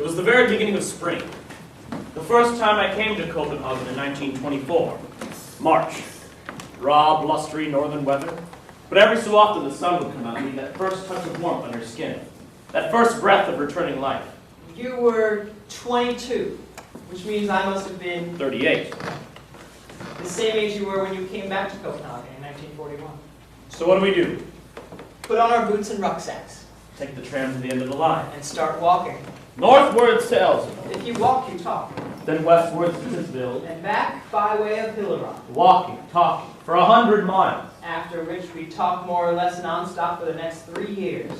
was the very beginning of spring. The first time I came to Copenhagen in 1924. March. Raw, blustery northern weather. But every so often the sun would come out and leave that first touch of warmth on your skin. That first breath of returning life. You were 22, which means I must have been 38. the same age you were when you came back to Copenhagen in 1941. So what do? Put on our boots and rucksacks. Take the tram to the end of the line. And start walking. Northwards to Elsinore. If you walk, you talk. Then westwards to Tisvilde. And back by way of Hilleron. Walking, talking, for 100 miles. After which we talk more or less nonstop for the next 3 years.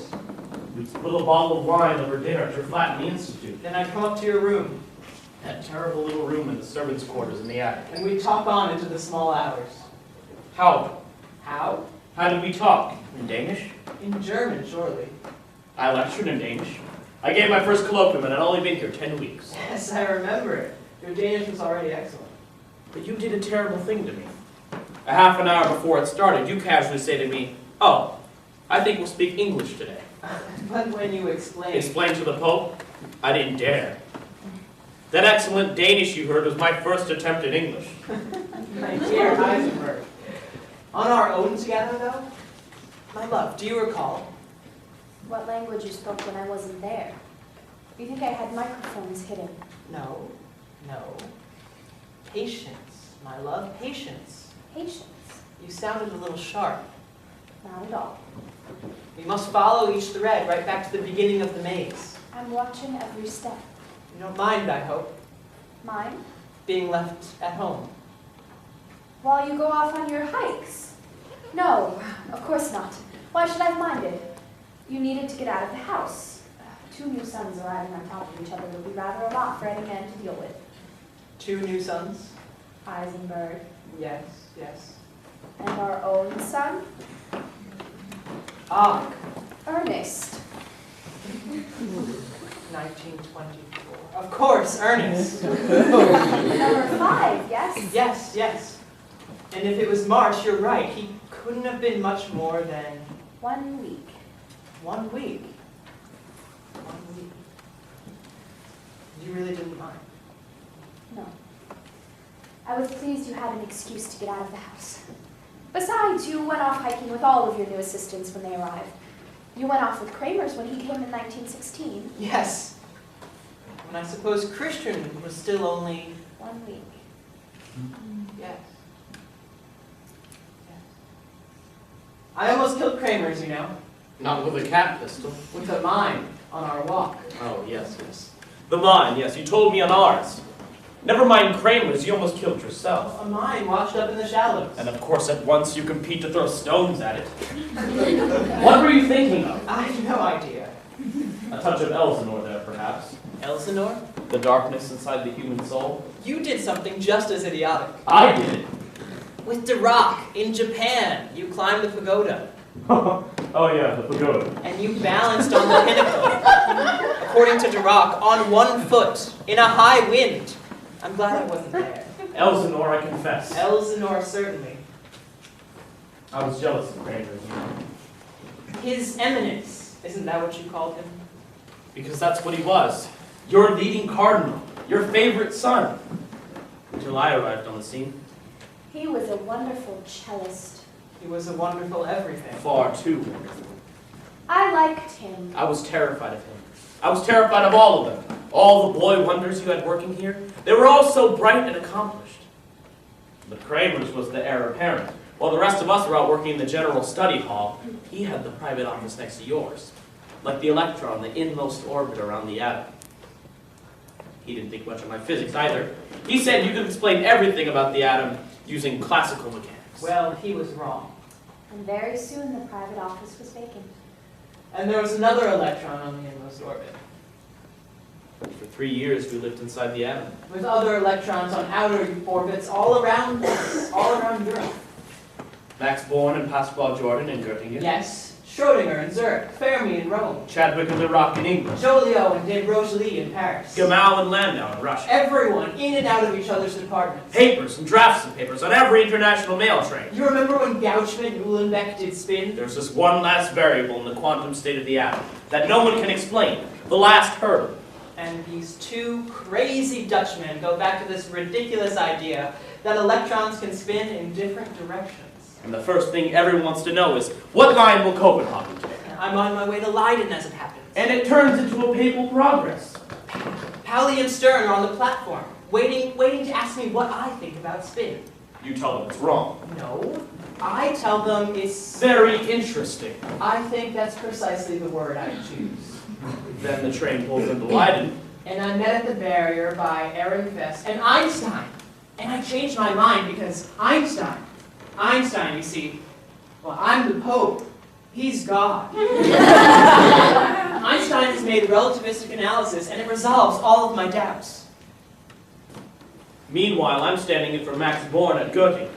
We'd split a bottle of wine over dinner at your flat in the Institute. Then I'd come up to your room. That terrible little room in the servants' quarters in the attic. And we'd talk on into the small hours. How? How? How did we talk? In Danish? In German, surely. I lectured in Danish. I gave my first colloquium and I'd only been here 10 weeks. Yes, I remember it. Your Danish was already excellent. But you did a terrible thing to me. A half an hour before it started, you casually say to me, "Oh, I think we'll speak English today." But when you explained... Explain to the Pope? I didn't dare. That excellent Danish you heard was my first attempt at English. My dear Heisenberg. On our own together, though? My love, do you recall? What language you spoke when I wasn't there? You think I had microphones hidden? No. No. Patience, my love, patience. Patience? You sounded a little sharp. Not at all. We must follow each thread right back to the beginning of the maze. I'm watching every step. You don't mind, I hope, Mine? being left at home. While you go off on your hikes? No, of course not. Why should I have minded? You needed to get out of the house. 2 new sons arriving on top of each other would be rather a lot for any man to deal with. 2 new sons? Heisenberg. Yes, yes. And our own son? Ah, Ernest. 1924. Of course, Ernest. Number 5, yes? Yes, yes. And if it was March, you're right. He couldn't have been much more than 1 week. 1 week. 1 week. You really didn't mind? No. I was pleased you had an excuse to get out of the house. Besides, you went off hiking with all of your new assistants when they arrived. You went off with Kramer's when he came in 1916. Yes. And I suppose Christian was still only 1 week. Yes. Yes. I almost killed Kramer's, you know, Not with a cat pistol. with a mine on our walk. Oh, yes, yes. The mine, yes, you told me on ours. Never mind Kramer's, you almost killed yourself. A mine washed up in the shallows. And of course at once you compete to throw stones at it. What were you thinking of? I have no idea. A touch of Elsinore there, perhaps. Elsinore? The darkness inside the human soul. You did something just as idiotic. I did it. With Dirac, in Japan, you climbed the pagoda. Oh yeah, the pagoda. And you balanced on the pinnacle. According to Dirac, on 1 foot, in a high wind. I'm glad I wasn't there. Elsinore, I confess. Elsinore, certainly. I was jealous of Kramer, you know. His Eminence, isn't that what you called him? Because that's what he was. Your leading cardinal. Your favorite son. Until I arrived on the scene. He was a wonderful cellist. He was a wonderful everything. Far too wonderful. I liked him. I was terrified of him. I was terrified of all of them. All the boy wonders you had working here. They were all so bright and accomplished. But Kramer's was the heir apparent. While the rest of us were out working in the general study hall, he had the private office next to yours. Like the electron, the inmost orbit around the atom. He didn't think much of my physics either. He said you could explain everything about the atom using classical mechanics. Well, he was wrong. And very soon the private office was vacant. And there was another electron on the inmost orbit. For 3 years we lived inside the atom. With other electrons on outer orbits all around us, all around Europe. Max Born and Pascual Jordan in Göttingen. Yes, Schrödinger in Zurich, Fermi in Rome, Chadwick and Dirac in England. Joliot and de Broglie in Paris. Gamow and Landau in Russia. Everyone in and out of each other's departments. Papers and drafts of papers on every international mail train. You remember when Gauchman and Uhlenbeck did spin? There's this one last variable in the quantum state of the atom that no one can explain. The last hurdle. and these two crazy Dutchmen go back to this ridiculous idea that electrons can spin in different directions. And the first thing everyone wants to know is, what line will Copenhagen take? I'm on my way to Leiden as it happens. And it turns into a papal progress. Pauli and Stern are on the platform, waiting to ask me what I think about spin. You tell them it's wrong. No, I tell them it's... Very interesting. I think that's precisely the word I choose. Then the train pulls into Leiden. And I'm met at the barrier by Ehrenfest and Einstein. And I changed my mind because Einstein, you see, well, I'm the Pope. He's God. Einstein has made relativistic analysis, and it resolves all of my doubts. Meanwhile, I'm standing in for Max Born at Göttingen.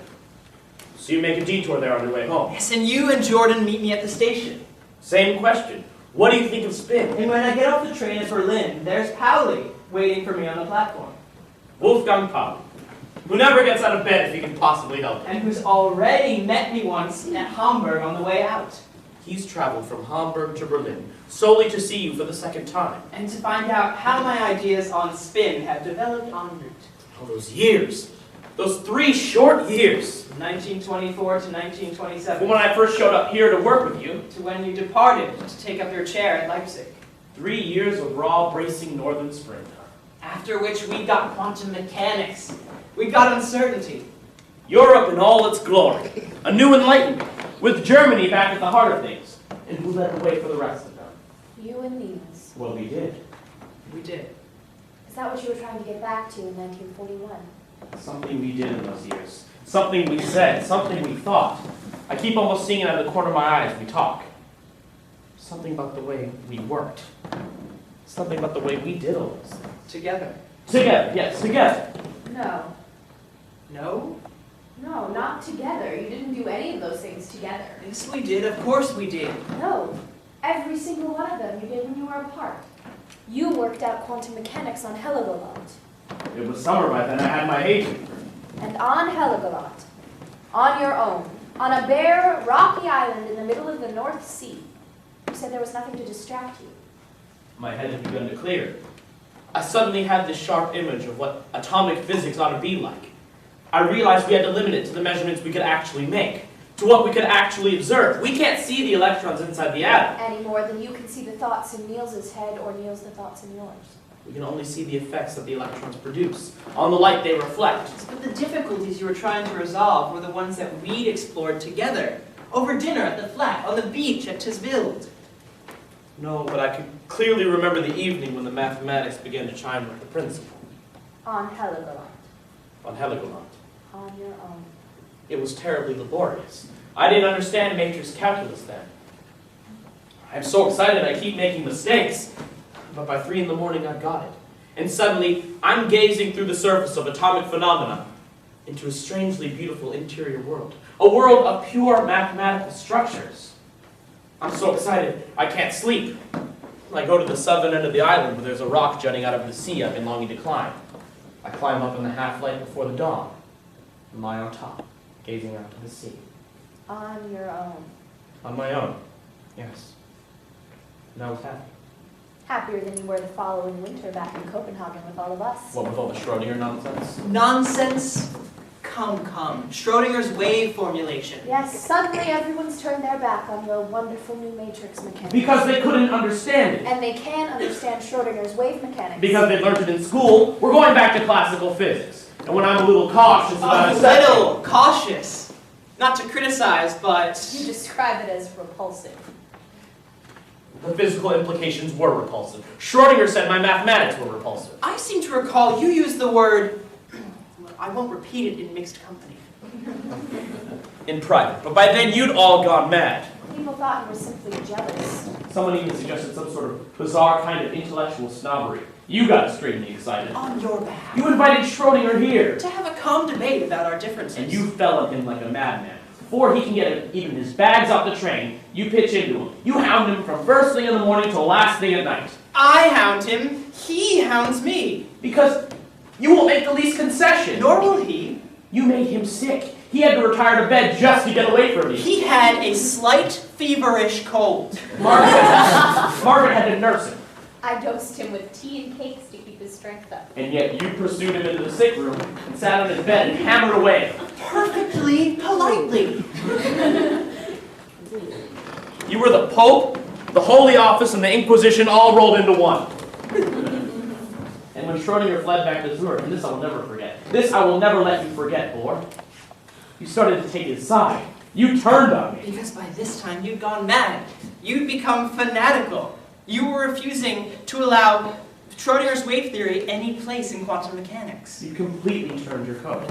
So you make a detour there on your way home. Yes, and you and Jordan meet me at the station. Same question. What do you think of spin? And when I get off the train at Berlin, there's Pauli waiting for me on the platform. Wolfgang Pauli, who never gets out of bed if he can possibly help it. And who's already met me once at Hamburg on the way out. He's traveled from Hamburg to Berlin solely to see you for the second time. And to find out how my ideas on spin have developed en route. All those years. Those 3 short years. 1924 to 1927. From when I first showed up here to work with you. To when you departed to take up your chair at Leipzig. 3 years of raw, bracing northern springtime. After which we got quantum mechanics. We got uncertainty. Europe in all its glory. A new enlightenment. With Germany back at the heart of things. And who led the way for the rest of them? You and Niels. Well, we did. We did. Is that what you were trying to get back to in 1941? Something we did in those years. Something we said. Something we thought. I keep almost seeing it out of the corner of my eye as we talk. Something about the way we worked. Something about the way we did all those things. Together. Together, yes, together. No. No? No, not together. You didn't do any of those things together. Yes, we did. Of course we did. No. Every single one of them you did when you were apart. You worked out quantum mechanics on Heligoland. It was summer by then. I had my agent. And on Heligoland, on your own, on a bare, rocky island in the middle of the North Sea, you said there was nothing to distract you. My head had begun to clear. I suddenly had this sharp image of what atomic physics ought to be like. I realized we had to limit it to the measurements we could actually make, to what we could actually observe. We can't see the electrons inside the atom. Any more than you can see the thoughts in Niels's head or Niels the thoughts in yours. We can only see the effects that the electrons produce, on the light they reflect. But the difficulties you were trying to resolve were the ones that we'd explored together. Over dinner at the flat, on the beach at Tisvilde. No, but I could clearly remember the evening when the mathematics began to chime with the principle. On Heligoland. On Heligoland. On your own. It was terribly laborious. I didn't understand matrix calculus then. I'm so excited I keep making mistakes. But by 3 in the morning I got it. And suddenly, I'm gazing through the surface of atomic phenomena into a strangely beautiful interior world. A world of pure mathematical structures. I'm so excited I can't sleep. I go to the southern end of the island where there's a rock jutting out of the sea I've been longing to climb. I climb up in the half-light before the dawn. And lie on top, gazing out to the sea. On your own. On my own, yes. And I was happy. Happier than you were the following winter back in Copenhagen with all of us. What with all the Schrodinger nonsense? Nonsense? Come. Schrodinger's wave formulation. Yes, suddenly everyone's turned their back on your wonderful new matrix mechanics. Because they couldn't understand it. And they can understand Schrodinger's wave mechanics. Because they learned it in school. We're going back to classical physics. And when I'm a little cautious about A little cautious. Not to criticize, but... You describe it as repulsive. the physical implications were repulsive. Schrodinger said my mathematics were repulsive. I seem to recall you used the word... I won't repeat it in mixed company. In private. But by then you'd all gone mad. People thought you were simply jealous. Someone even suggested some sort of bizarre kind of intellectual snobbery. You got extremely excited. On your behalf. You invited Schrodinger here. To have a calm debate about our differences. And you fell at him like a madman. Before he can get even his bags off the train, you pitch into him. You hound him from first thing in the morning till last thing at night. I hound him. He hounds me. Because you won't make the least concession. Nor will he. You made him sick. He had to retire to bed just to get away from you. He had a slight feverish cold. Margaret had to nurse him. I dosed him with tea and cakes to keep his strength up. And yet you pursued him into the sick room and sat on his bed and hammered away. Perfectly politely. You were the Pope, the Holy Office, and the Inquisition all rolled into one. And when Schrodinger fled back to Zurich, and this I will never forget, this I will never let you forget, Bohr, you started to take his side. You turned on me. Because by this time you'd gone mad. You'd become fanatical. You were refusing to allow Schrodinger's wave theory any place in quantum mechanics. You completely turned your coat.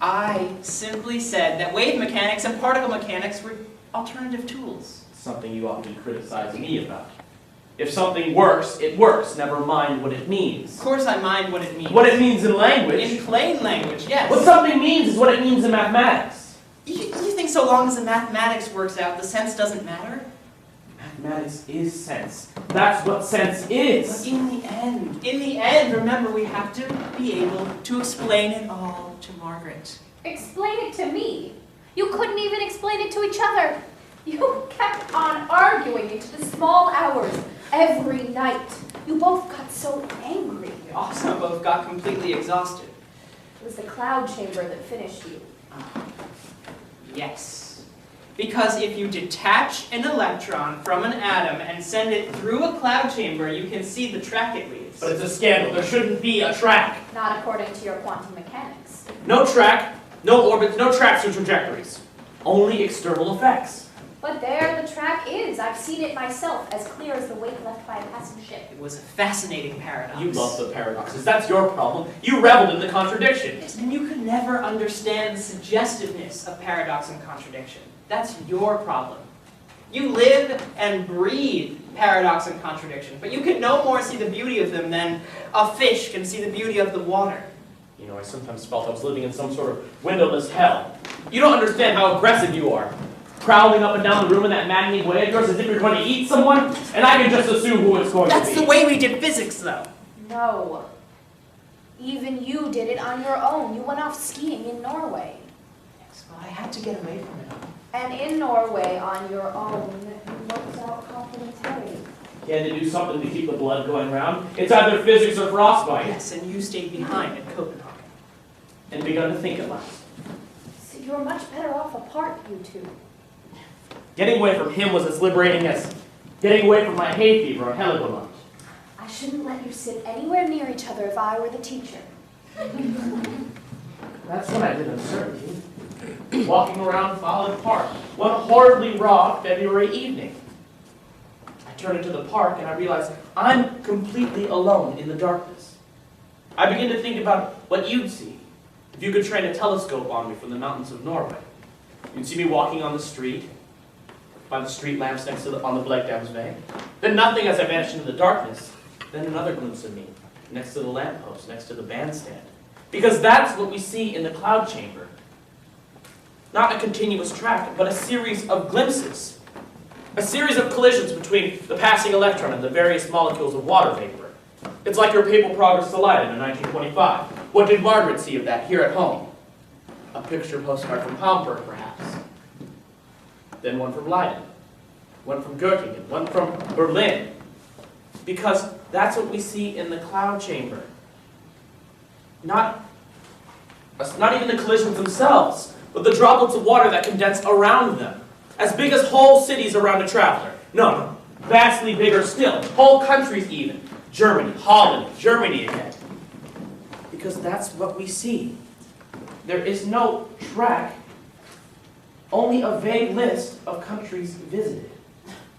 I simply said that wave mechanics and particle mechanics were alternative tools. Something you often criticize me about. If something works, it works. Never mind what it means. Of course I mind what it means. What it means in language. In plain language, yes. What something means is what it means in mathematics. You think so long as the mathematics works out, the sense doesn't matter? Mathematics is sense. That's what sense But is. in the end, remember, we have to be able to explain it all to Margaret. Explain it to me. You couldn't even explain it to each other. You kept on arguing into the small hours every night. You both got so angry. We also both got completely exhausted. It was the cloud chamber that finished you. Yes. Because if you detach an electron from an atom and send it through a cloud chamber, you can see the track it leaves. But it's a scandal. There shouldn't be a track. Not according to your quantum mechanics. No track, no orbits, no tracks or trajectories. Only external effects. But there the track is. I've seen it myself, as clear as the weight left by a passing ship. It was a fascinating paradox. You love the paradoxes. That's your problem. You reveled in the contradiction. Yes, and you could never understand the suggestiveness of paradox and contradiction. That's your problem. You live and breathe paradox and contradiction, but you can no more see the beauty of them than a fish can see the beauty of the water. You know, I sometimes felt I was living in some sort of windowless hell. You don't understand how aggressive you are. Prowling up and down the room in that maddening way of yours as if you're going to eat someone, and I can just assume who it's going to be. That's the way we did physics, though. No. Even you did it on your own. You went off skiing in Norway. Yes, well, I had to get away from it. And in Norway, on your own, you worked out complementary. You had to do something to keep the blood going round. It's either physics or frostbite. Yes, and you stayed behind at Copenhagen. And begun to think at last. So you're much better off apart, you two. Getting away from him was as liberating as getting away from my hay fever on Heligoland. I shouldn't let you sit anywhere near each other if I were the teacher. That's what I did in certainty. Walking around Follet Park one horribly raw February evening. I turned into the park and I realized I'm completely alone in the darkness. I began to think about what you'd see if you could train a telescope on me from the mountains of Norway. You'd see me walking on the street, by the street lamps next to on the Blekdamsvej. Then nothing as I vanished into the darkness. Then another glimpse of me, next to the lamppost, next to the bandstand. Because that's what we see in the cloud chamber. Not a continuous track, but a series of glimpses. A series of collisions between the passing electron and the various molecules of water vapor. It's like your papal progress to Leiden in 1925. What did Margaret see of that here at home? A picture postcard from Hamburg, perhaps. Then one from Leiden, one from Göttingen, one from Berlin. Because that's what we see in the cloud chamber. Not even the collisions themselves, but the droplets of water that condense around them. As big as whole cities around a traveler. No, vastly bigger still. Whole countries even. Germany, Holland, Germany again. Because that's what we see. There is no track, only a vague list of countries visited.